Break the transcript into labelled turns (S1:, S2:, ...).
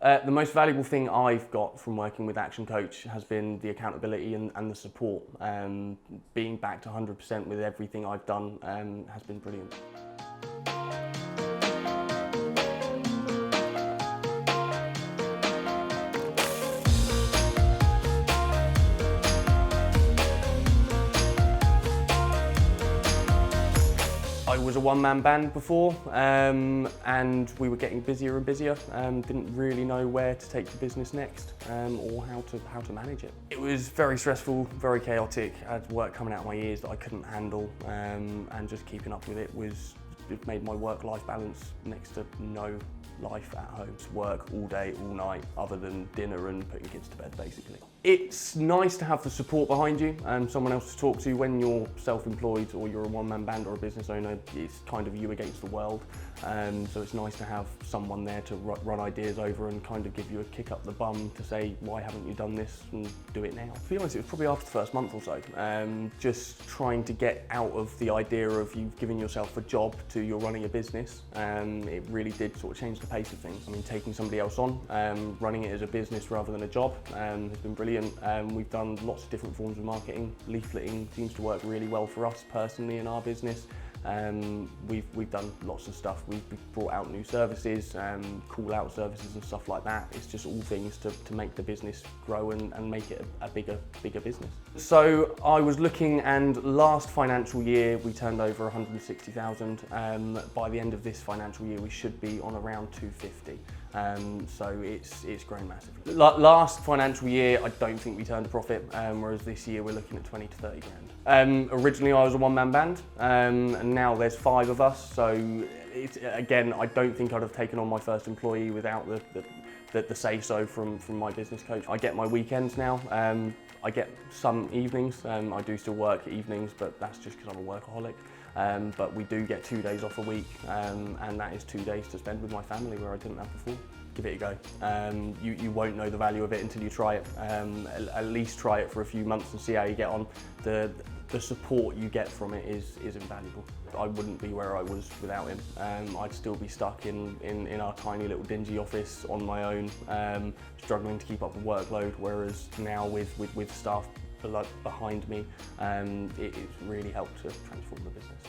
S1: The most valuable thing I've got from working with ActionCOACH has been the accountability and the support. Being backed 100% with everything I've done has been brilliant. I was a one-man band before, and we were getting busier and busier. Didn't really know where to take the business next, or how to manage it. It was very stressful, very chaotic. I had work coming out of my ears that I couldn't handle, and just keeping up with it made my work-life balance next to no life at home. Just work all day, all night, other than dinner and putting kids to bed, basically. It's nice to have the support behind you and someone else to talk to when you're self-employed or you're a one-man band or a business owner. It's kind of you against the world. So it's nice to have someone there to run ideas over and kind of give you a kick up the bum to say, why haven't you done this, and do it now. To be honest, it was probably after the first month or so. Just trying to get out of the idea of you've given yourself a job to you're running a business. It really did sort of change the pace of things. I mean, taking somebody else on, running it as a business rather than a job has been brilliant. We've done lots of different forms of marketing. Leafleting seems to work really well for us personally in our business. We've done lots of stuff. We've brought out new services, call out services and stuff like that. It's just all things to make the business grow and make it a bigger business. So I was looking, and last financial year we turned over 160,000. By the end of this financial year we should be on around 250. So it's grown massively. Last financial year I don't think we turned a profit, whereas this year we're looking at 20 to 30 grand. Originally I was a one-man band, and now there's 5 of us, so again, I don't think I'd have taken on my first employee without the say-so from my business coach. I get my weekends now. I get some evenings. I do still work evenings, but that's just because I'm a workaholic. But we do get 2 days off a week, and that is 2 days to spend with my family where I didn't have before. Give it a go. You won't know the value of it until you try it. At least try it for a few months and see how you get on. The support you get from it is invaluable. I wouldn't be where I was without him. I'd still be stuck in our tiny little dingy office on my own, struggling to keep up with workload, whereas now with staff behind me, it's really helped to transform the business.